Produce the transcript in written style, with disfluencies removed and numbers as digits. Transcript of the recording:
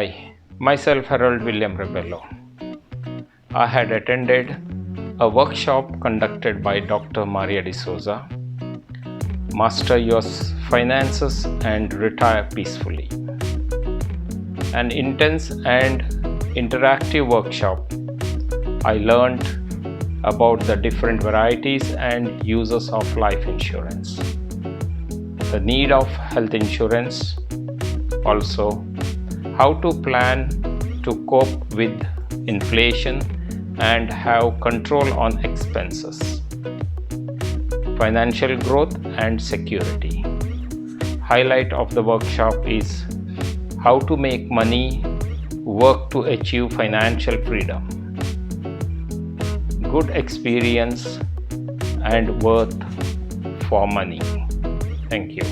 Hi, myself Herold Rebello. I had attended a workshop conducted by Dr. Maria D'Souza, Master Your Finances and Retire Peacefully. An intense and interactive workshop. I learned about the different varieties and uses of life insurance, the need of health insurance, also how to plan to cope with inflation and have control on expenses, financial growth and security. Highlight of the workshop is how to make money work to achieve financial freedom. Good experience and worth for money. Thank you.